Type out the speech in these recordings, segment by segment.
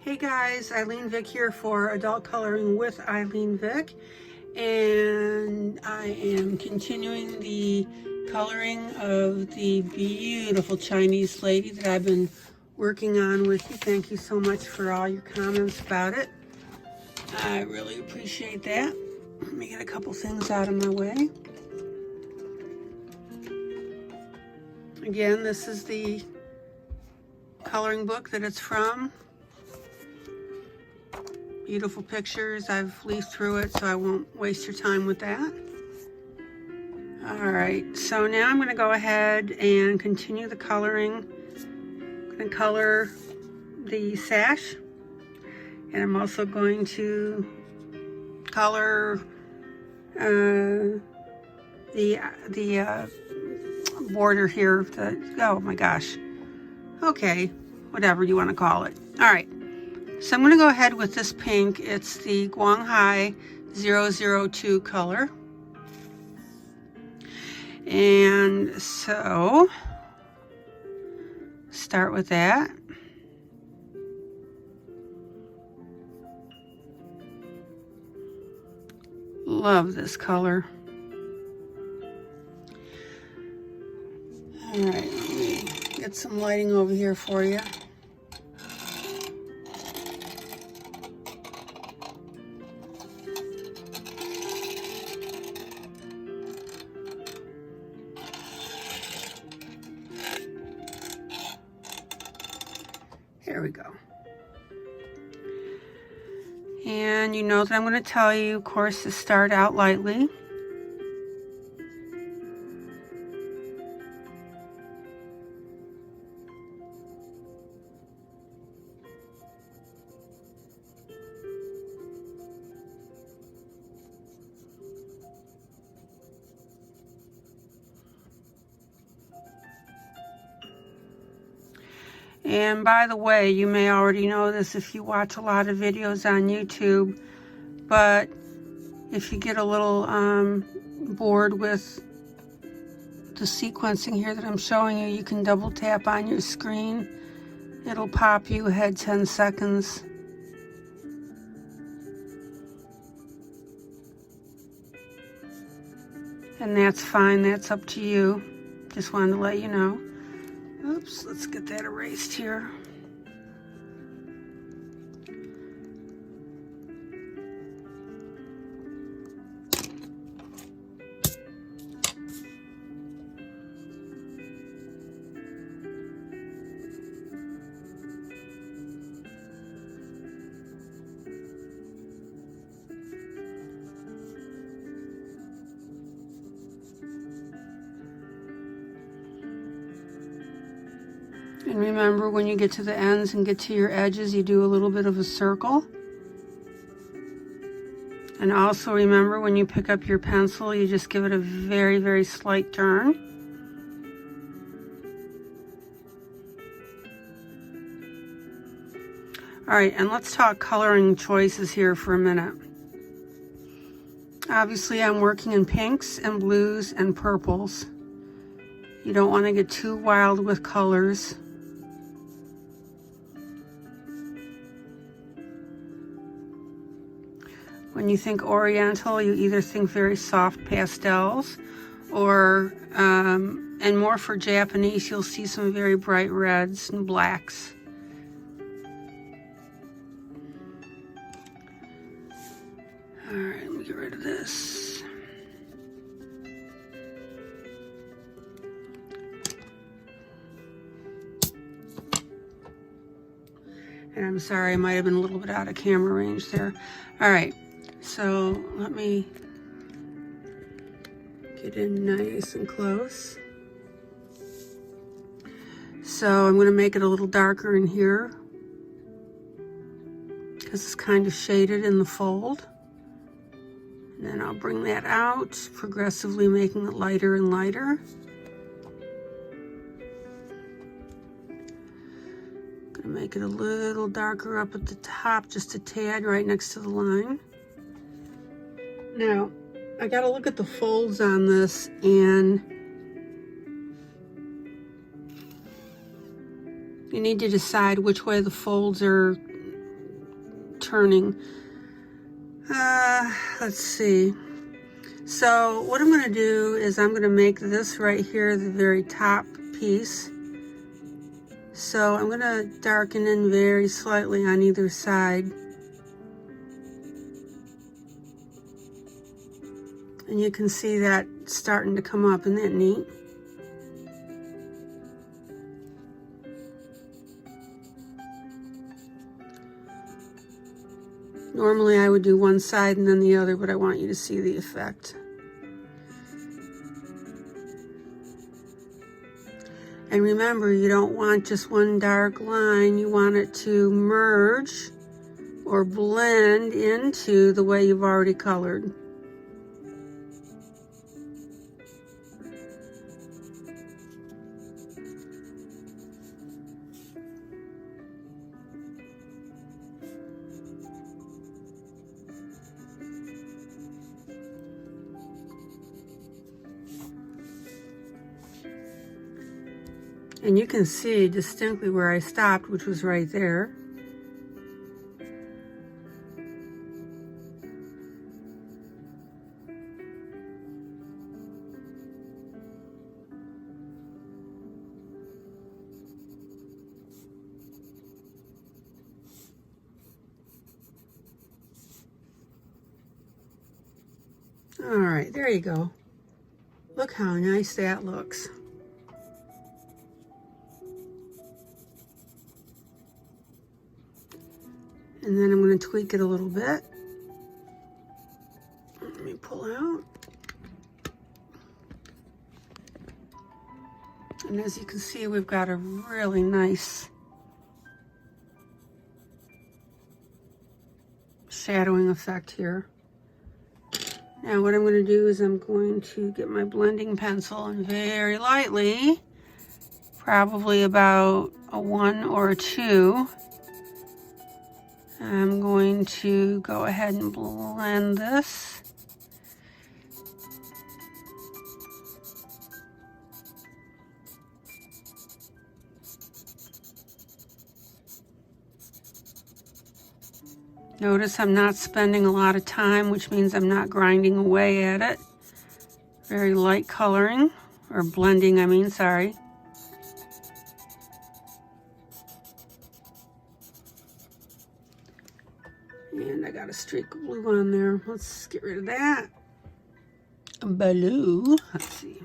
Hey guys, ILene Vick here for Adult Coloring with ILene Vick, and I am continuing the coloring of the beautiful Chinese lady that I've been working on with you. Thank you so much for all your comments about it. I really appreciate that. Let me get a couple things out of my way. Again, this is the coloring book that it's from. Beautiful pictures. I've leafed through it, so I won't waste your time with that. All right, so now I'm going to go ahead and continue the coloring. I'm going to color the sash, and I'm also going to color the border here. Oh my gosh. Okay, whatever you want to call it. All right. So I'm going to go ahead with this pink. It's the Guanghai 002 color. And so, start with that. Love this color. All right, let me get some lighting over here for you. There we go. And you know that I'm going to tell you, of course, to start out lightly. And by the way, you may already know this if you watch a lot of videos on YouTube, but if you get a little bored with the sequencing here that I'm showing you, you can double tap on your screen. It'll pop you ahead 10 seconds. And that's fine, that's up to you. Just wanted to let you know. Oops, let's get that erased here. And remember, when you get to the ends and get to your edges, you do a little bit of a circle. And also remember, when you pick up your pencil, you just give it a very, very slight turn. All right, and let's talk coloring choices here for a minute. Obviously, I'm working in pinks and blues and purples. You don't want to get too wild with colors. When you think Oriental, you either think very soft pastels, or, and more for Japanese, you'll see some very bright reds and blacks. All right, let me get rid of this. And I'm sorry, I might have been a little bit out of camera range there. All right. So let me get in nice and close. So I'm going to make it a little darker in here because it's kind of shaded in the fold. And then I'll bring that out, progressively making it lighter and lighter. Going to make it a little darker up at the top, just a tad right next to the line. Now, I gotta look at the folds on this, and you need to decide which way the folds are turning. Let's see. So what I'm going to do is I'm going to make this right here the very top piece. So I'm going to darken in very slightly on either side. And you can see that starting to come up. Isn't that neat? Normally I would do one side and then the other, but I want you to see the effect. And remember, you don't want just one dark line. You want it to merge or blend into the way you've already colored. And you can see distinctly where I stopped, which was right there. All right, there you go. Look how nice that looks. And then I'm going to tweak it a little bit. Let me pull out. And as you can see, we've got a really nice shadowing effect here. Now what I'm going to do is I'm going to get my blending pencil and very lightly, probably about a 1 or a 2, I'm going to go ahead and blend this. Notice I'm not spending a lot of time, which means I'm not grinding away at it. Very light coloring, or blending, I mean, sorry. And I got a streak of blue on there. Let's get rid of that. Blue, let's see.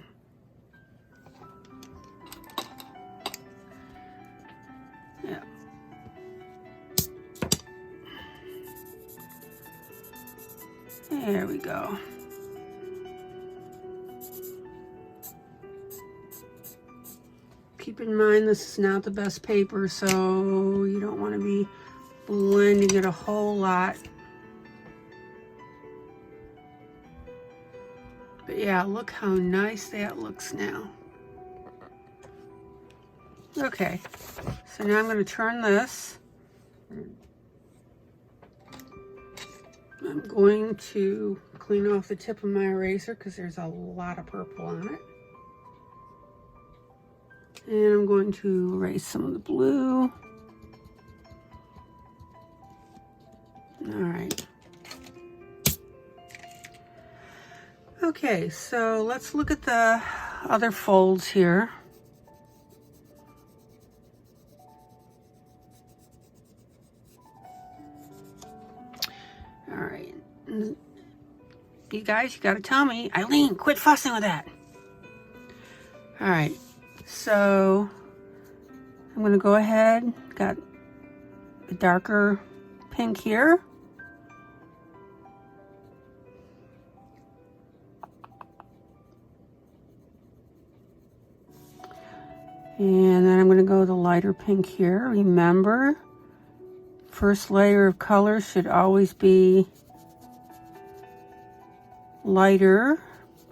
Yeah. There we go. Keep in mind this is not the best paper, so you don't want to be blending it a whole lot. But yeah, look how nice that looks now. Okay, so now I'm going to turn this. I'm going to clean off the tip of my eraser because there's a lot of purple on it. And I'm going to erase some of the blue. All right. Okay, so let's look at the other folds here. All right. You guys, you gotta tell me, ILene, quit fussing with that. All right. So I'm going to go ahead, got a darker pink here. And then I'm going to go with a lighter pink here. Remember, first layer of color should always be lighter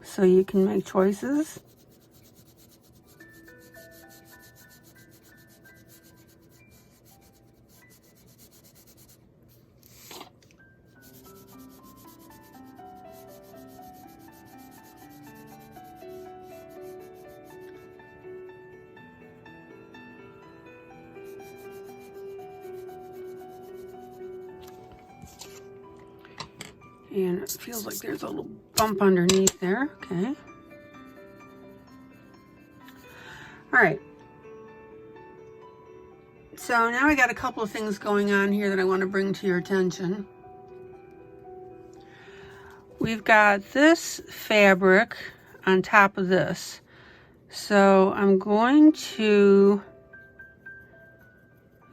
so you can make choices. And it feels like there's a little bump underneath there. Okay. All right. So now I got a couple of things going on here that I want to bring to your attention. We've got this fabric on top of this. So I'm going to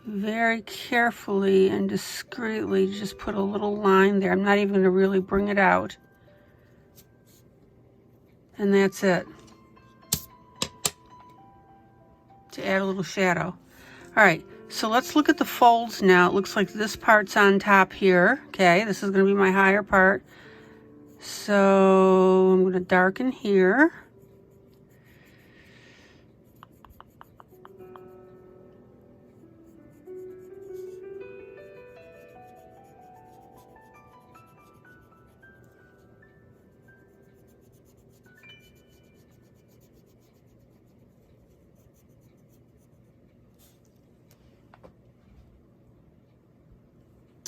very carefully and discreetly just put a little line there. I'm not even going to really bring it out. And that's it. To add a little shadow. All right, so let's look at the folds now. It looks like this part's on top here. Okay, this is going to be my higher part. So I'm going to darken here.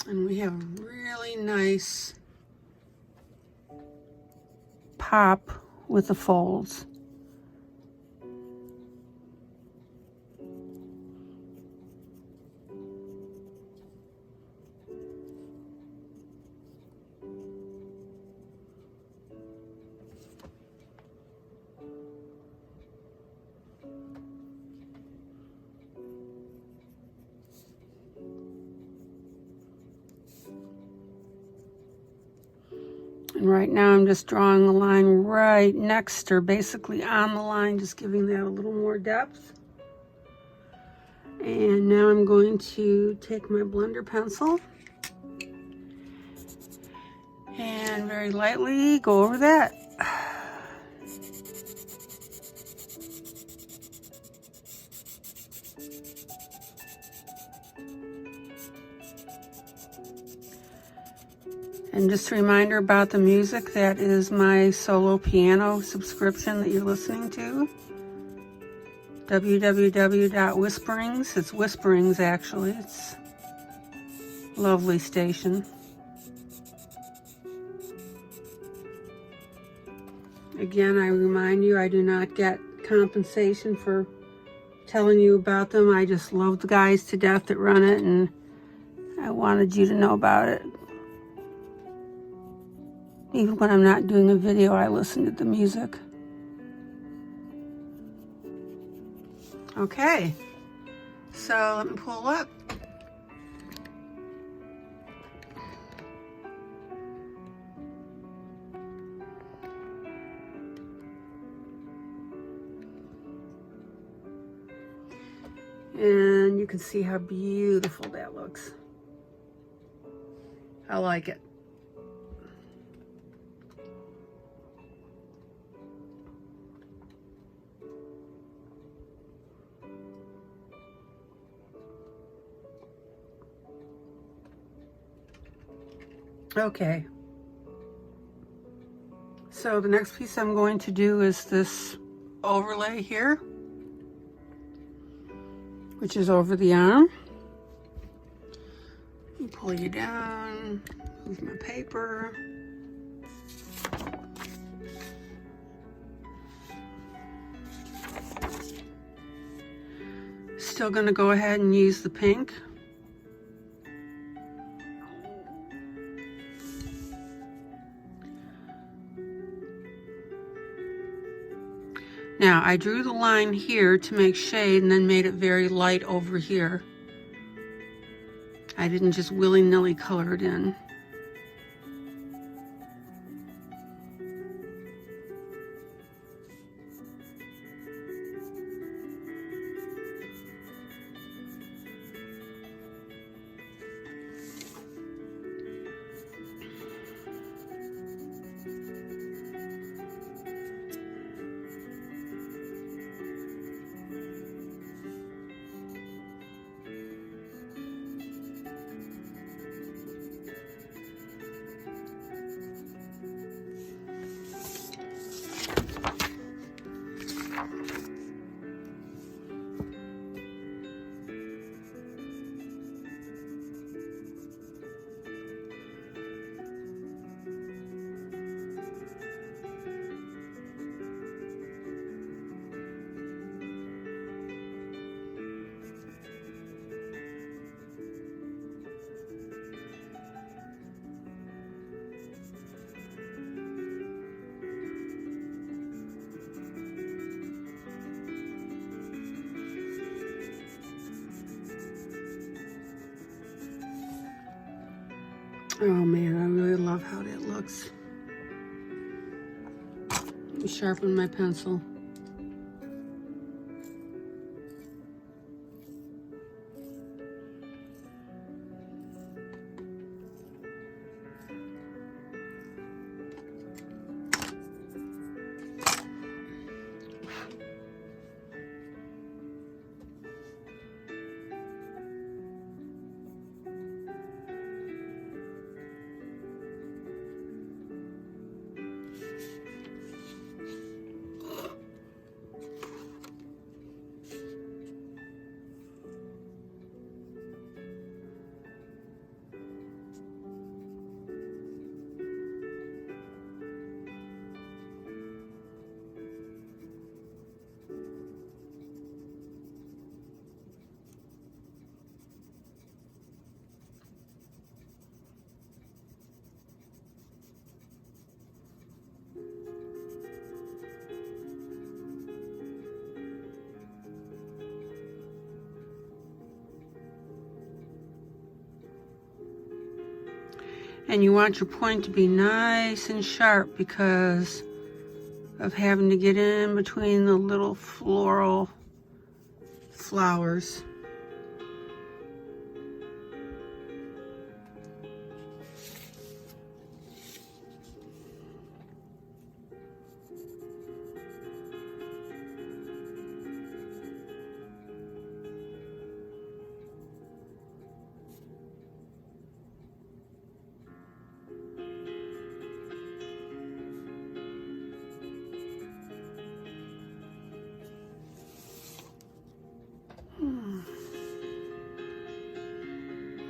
And we have a really nice pop with the folds. And right now I'm just drawing a line right next or basically on the line, just giving that a little more depth. And now I'm going to take my blender pencil and very lightly go over that. And just a reminder about the music, that is my solo piano subscription that you're listening to. www.whisperings. It's Whisperings, actually. It's a lovely station. Again, I remind you, I do not get compensation for telling you about them. I just love the guys to death that run it, and I wanted you to know about it. Even when I'm not doing a video, I listen to the music. Okay, so let me pull up. And you can see how beautiful that looks. I like it. Okay, so the next piece I'm going to do is this overlay here, which is over the arm. Let me pull you down, move my paper. Still going to go ahead and use the pink. Now, I drew the line here to make shade and then made it very light over here. I didn't just willy-nilly color it in. Oh man, I really love how that looks. Let me sharpen my pencil. And you want your point to be nice and sharp because of having to get in between the little floral flowers.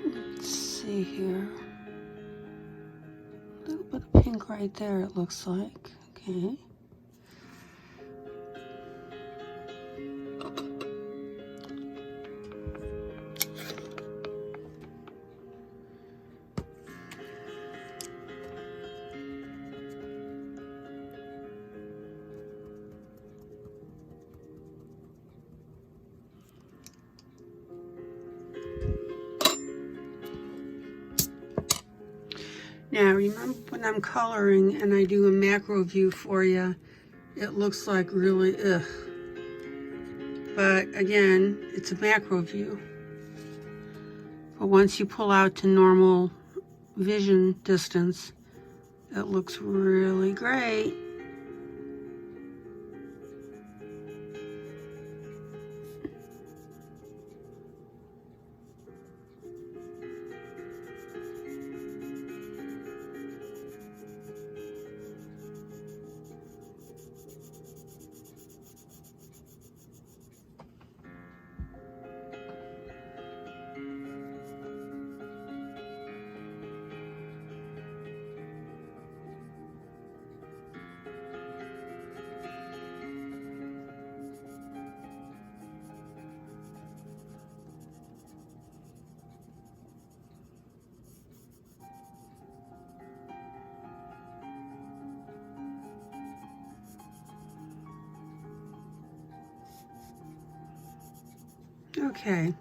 Let's see here. A little bit of pink right there, it looks like. Okay. Now remember when I'm coloring and I do a macro view for you, it looks like really ugh. But again, it's a macro view. But once you pull out to normal vision distance, it looks really great. Okay.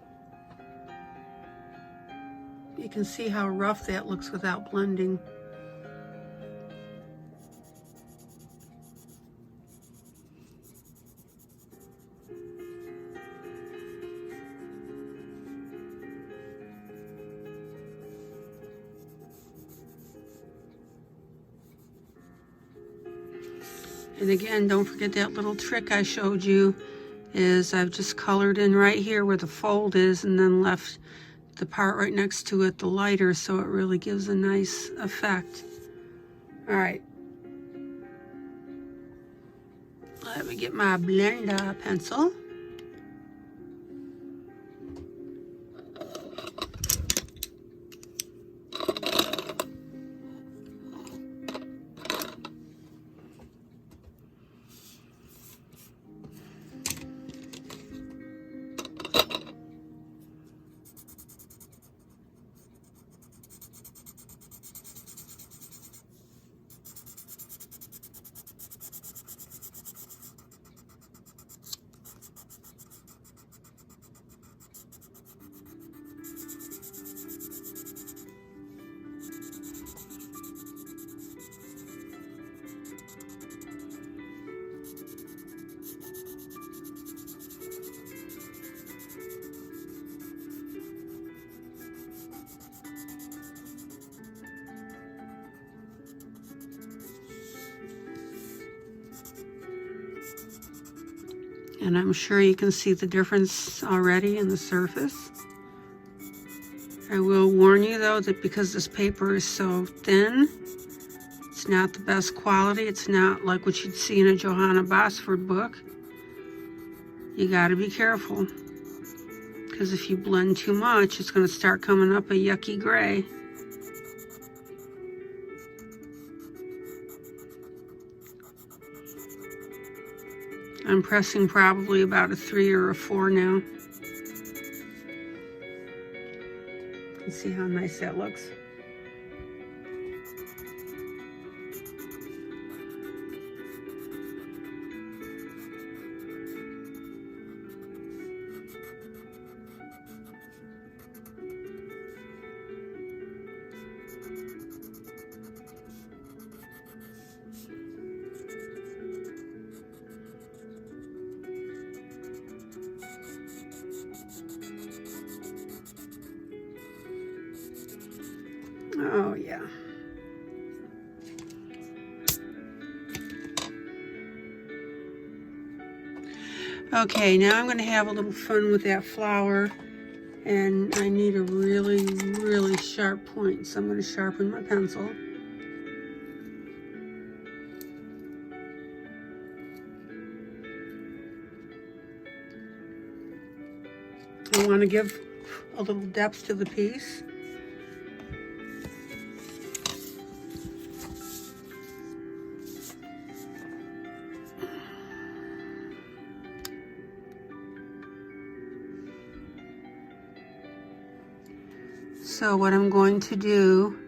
You can see how rough that looks without blending. And again, don't forget that little trick I showed you is I've just colored in right here where the fold is and then left the part right next to it the lighter so it really gives a nice effect. All right. Let me get my blender pencil. And I'm sure you can see the difference already in the surface. I will warn you though that because this paper is so thin, it's not the best quality. It's not like what you'd see in a Johanna Basford book. You gotta be careful, because if you blend too much, it's gonna start coming up a yucky gray. I'm pressing probably about a 3 or a 4 now. You can see how nice that looks. Oh yeah. Okay, now I'm going to have a little fun with that flower, and I need a really, really sharp point, so I'm going to sharpen my pencil. I want to give a little depth to the piece. So what I'm going to do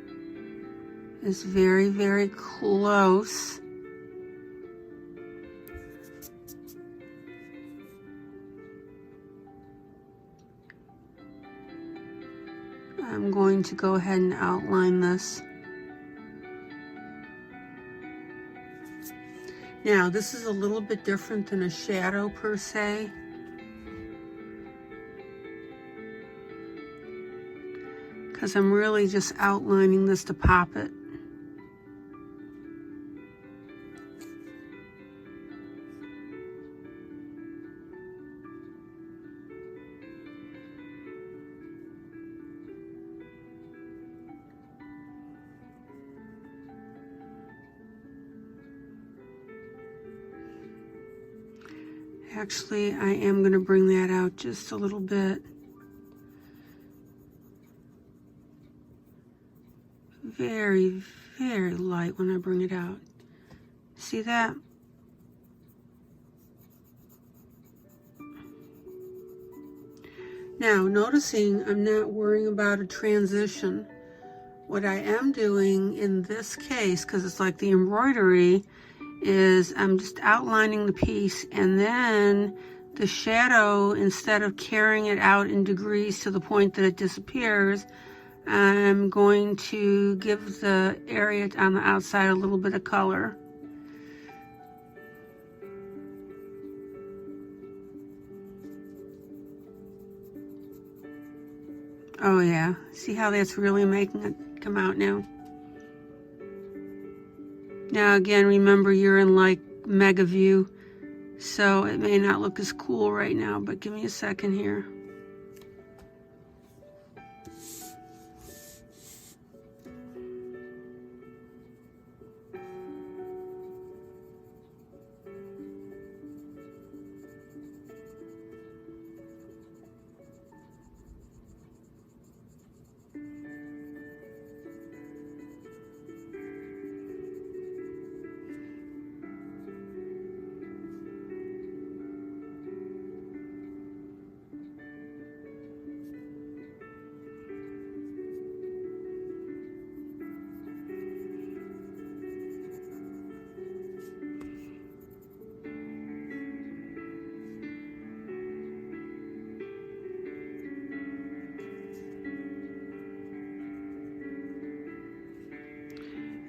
is very, very close. I'm going to go ahead and outline this. Now, this is a little bit different than a shadow per se. Because I'm really just outlining this to pop it. Actually, I am going to bring that out just a little bit. Very, very light when I bring it out. See that? Now, noticing I'm not worrying about a transition. What I am doing in this case, because it's like the embroidery, is I'm just outlining the piece, and then the shadow, instead of carrying it out in degrees to the point that it disappears, I'm going to give the area on the outside a little bit of color. Oh yeah, see how that's really making it come out now? Now again, remember you're in like mega view, so it may not look as cool right now, but give me a second here.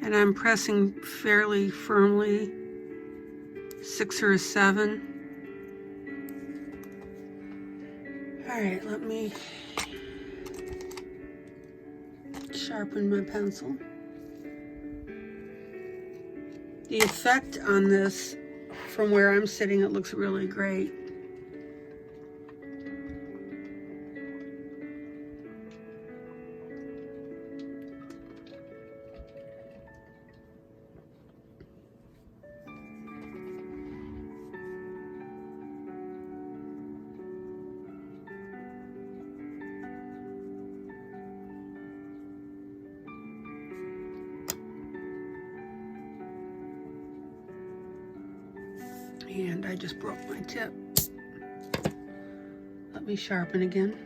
And I'm pressing fairly firmly, 6 or a 7. All right, let me sharpen my pencil. The effect on this, from where I'm sitting, it looks really great. And I just broke my tip. Let me sharpen again.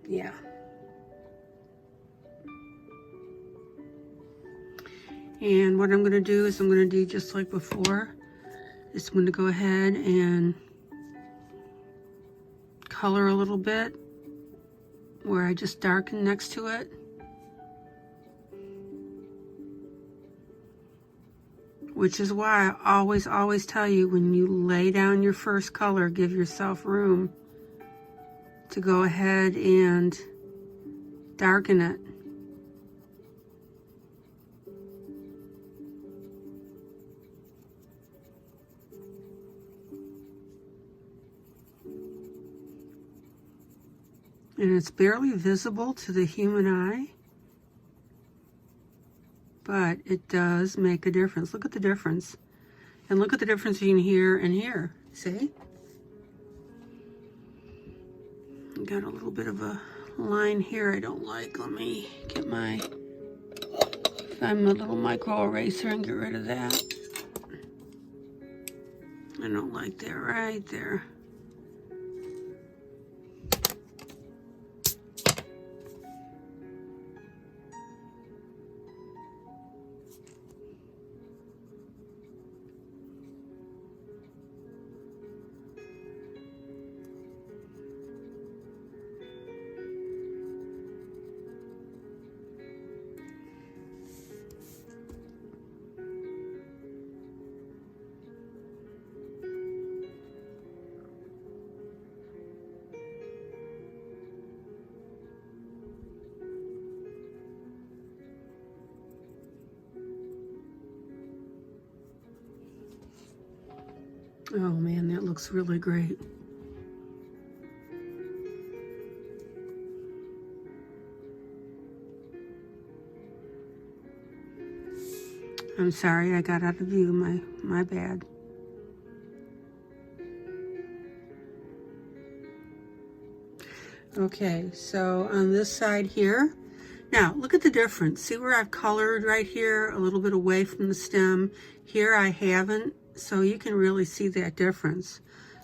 Yeah. And what I'm going to do is I'm going to do just like before. Is I'm going to go ahead and color a little bit where I just darken next to it. Which is why I always tell you, when you lay down your first color, give yourself room to go ahead and darken it. And it's barely visible to the human eye, but it does make a difference. Look at the difference. And look at the difference between here and here. See? Got a little bit of a line here I don't like. Let me get my, find my little micro eraser and get rid of that. I don't like that right there. Oh man, that looks really great. I'm sorry, I got out of view, my bad. Okay, so on this side here, now look at the difference. See where I've colored right here, a little bit away from the stem. Here I haven't, so you can really see that difference.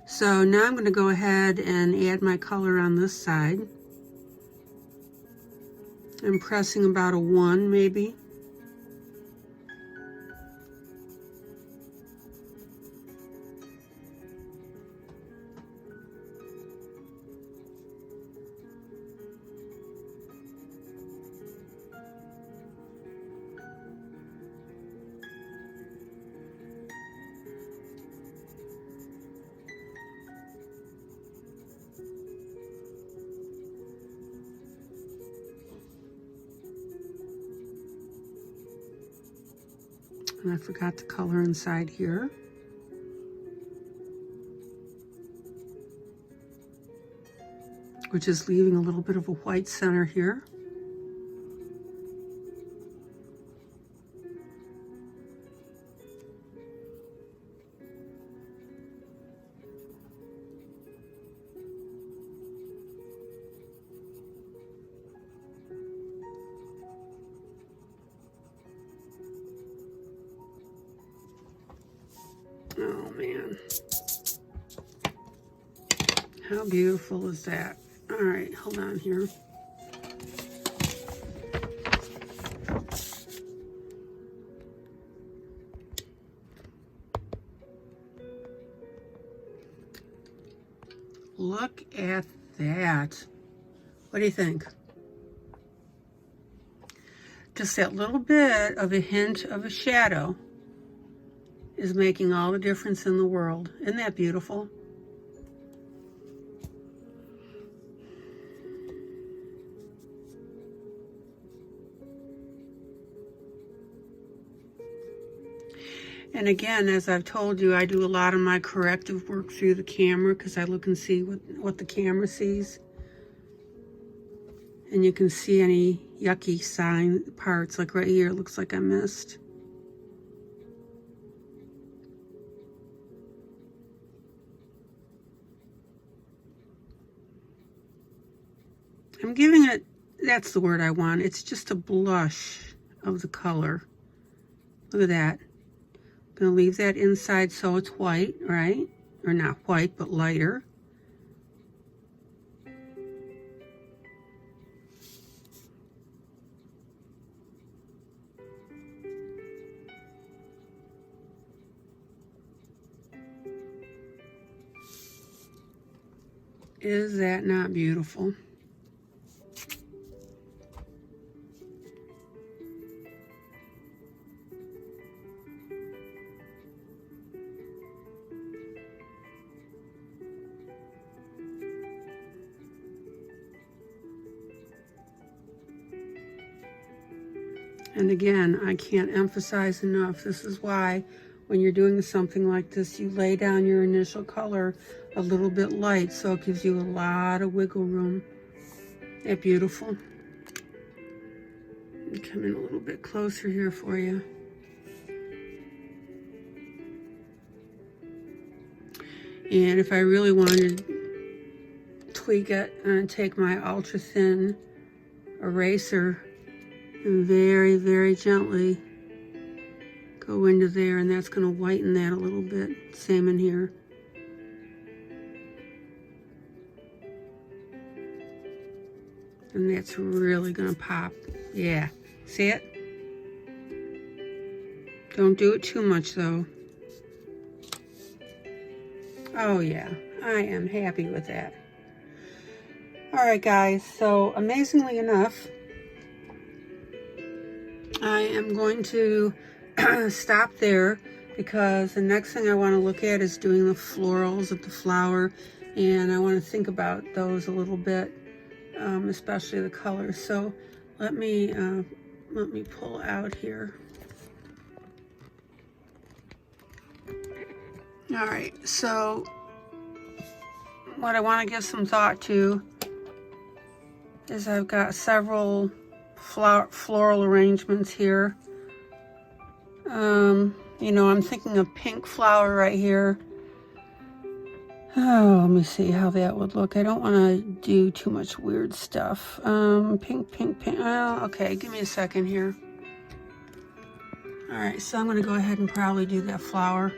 So now I'm going to go ahead and add my color on this side. I'm pressing about a 1 maybe. And I forgot to color inside here. Which is leaving a little bit of a white center here. Oh man, how beautiful is that? All right, hold on here. Look at that. What do you think? just that little bit of a hint of a shadow is making all the difference in the world. Isn't that beautiful? And again, as I've told you, I do a lot of my corrective work through the camera because I look and see what the camera sees. And you can see any yucky sign parts, like right here, it looks like I missed. I'm giving it, that's the word I want, it's just a blush of the color. Look at that. I'm going to leave that inside so it's white, right? Or not white, but lighter. Is that not beautiful? And again, I can't emphasize enough, this is why when you're doing something like this, you lay down your initial color a little bit light so it gives you a lot of wiggle room. Isn't that beautiful? Let me come in a little bit closer here for you. And if I really wanted to tweak it, and take my ultra thin eraser and very, very gently go into there, and that's going to whiten that a little bit. Same in here. And that's really going to pop. Yeah. See it? Don't do it too much though. Oh yeah, I am happy with that. Alright guys, so amazingly enough, I am going to stop there because the next thing I want to look at is doing the florals of the flower, and I want to think about those a little bit, especially the colors. So let me pull out here. All right, so what I want to give some thought to is I've got several floral arrangements here. You know, I'm thinking of pink flower right here. Oh, let me see how that would look. I don't want to do too much weird stuff. Pink. Oh, okay, give me a second here. All right, so I'm going to go ahead and probably do that flower.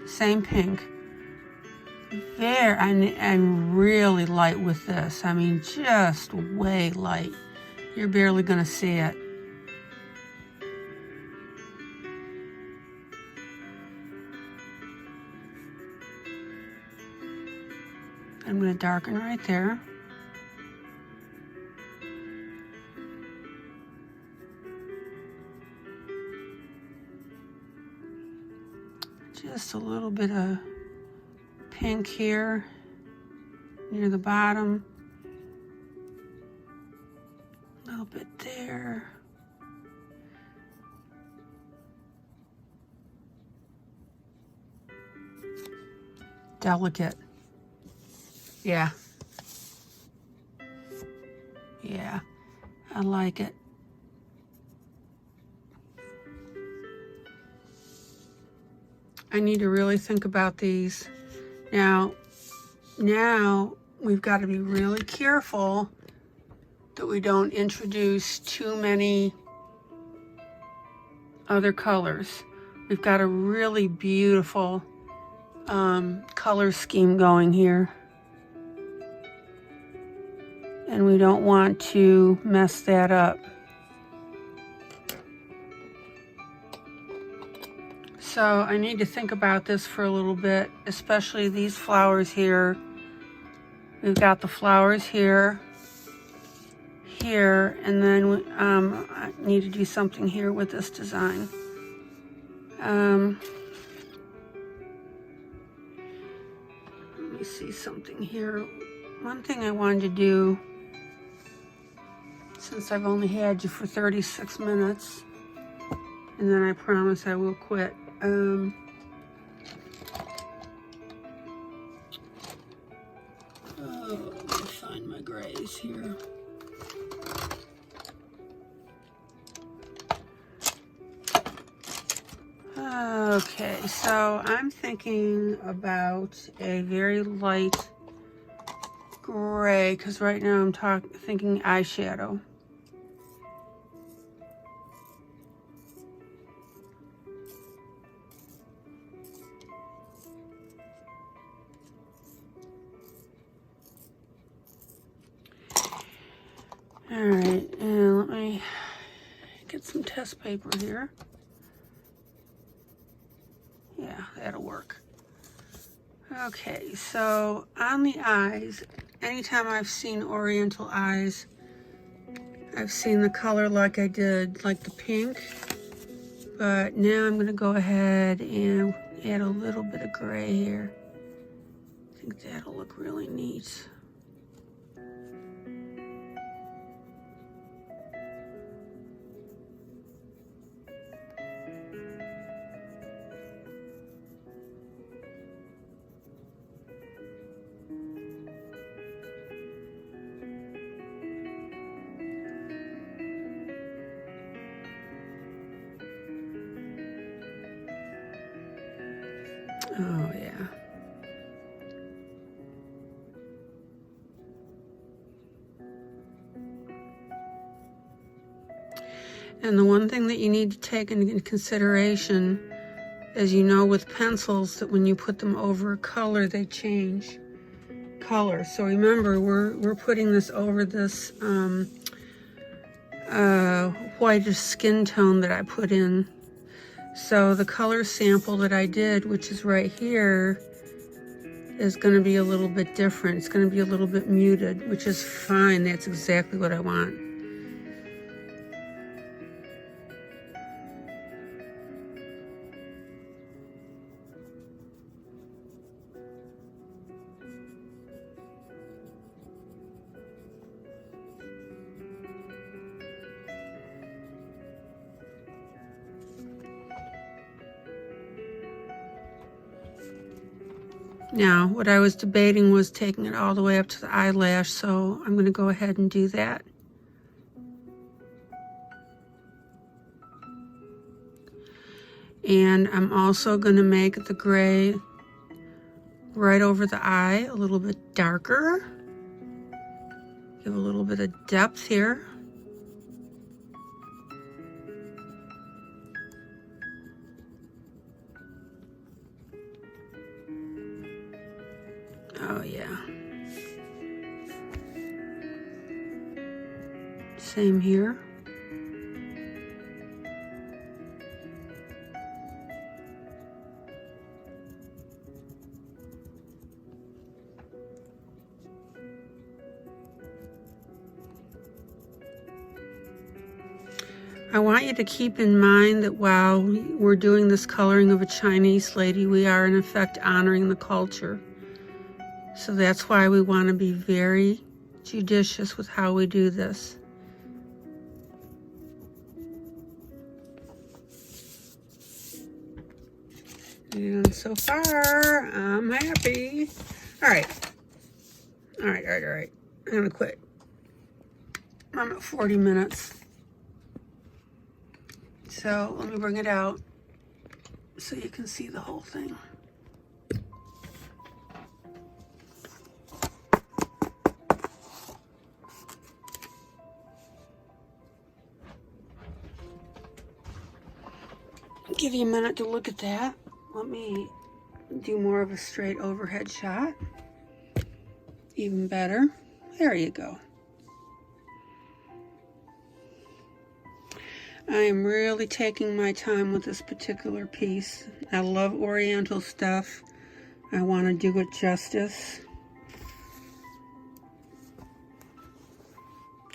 Same pink. There, I'm really light with this. I mean, just way light. You're barely going to see it. I'm going to darken right there. Just a little bit of pink here near the bottom. A little bit there. Delicate. Yeah. Yeah, I like it. I need to really think about these. Now we've got to be really careful that we don't introduce too many other colors. We've got a really beautiful color scheme going here. And we don't want to mess that up. So I need to think about this for a little bit, especially these flowers here. We've got the flowers here, here, and then I need to do something here with this design. Let me see something here. One thing I wanted to do, since I've only had you for 36 minutes, and then I promise I will quit. Oh, let me find my grays here. Okay, so I'm thinking about a very light gray, because right now I'm thinking eyeshadow. All right, and let me get some test paper here. Yeah, that'll work. Okay, so on the eyes, anytime I've seen Oriental eyes, I've seen the color like I did, like the pink, but now I'm gonna go ahead and add a little bit of gray here. I think that'll look really neat. Oh, yeah. And the one thing that you need to take into consideration is, you know, with pencils, that when you put them over a color, they change color. So remember, we're putting this over this whitish skin tone that I put in. So the color sample that I did, which is right here, is going to be a little bit different. It's going to be a little bit muted, which is fine. That's exactly what I want. Now, what I was debating was taking it all the way up to the eyelash, so I'm going to go ahead and do that. And I'm also going to make the gray right over the eye a little bit darker. Give a little bit of depth here. Oh, yeah. Same here. I want you to keep in mind that while we're doing this coloring of a Chinese lady, we are in effect honoring the culture. So that's why we want to be very judicious with how we do this. And so far, I'm happy. All right. All right. I'm going to quit. I'm at 40 minutes. So let me bring it out so you can see the whole thing. Give you a minute to look at that. Let me do more of a straight overhead shot. Even better. There you go. I am really taking my time with this particular piece. I love Oriental stuff. I want to do it justice.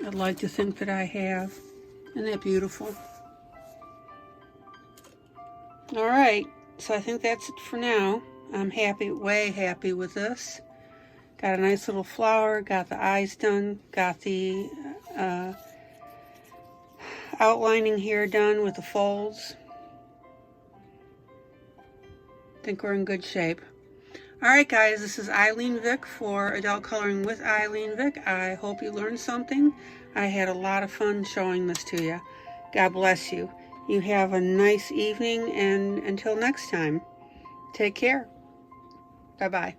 I'd like to think that I have. Isn't that beautiful? All right, so I think that's it for now. I'm happy, way happy with this. Got a nice little flower, got the eyes done, got the outlining here done with the folds. I think we're in good shape. All right, guys, this is ILene Vick for Adult Coloring with ILene Vick. I hope you learned something. I had a lot of fun showing this to you. God bless you. You have a nice evening, and until next time, take care. Bye-bye.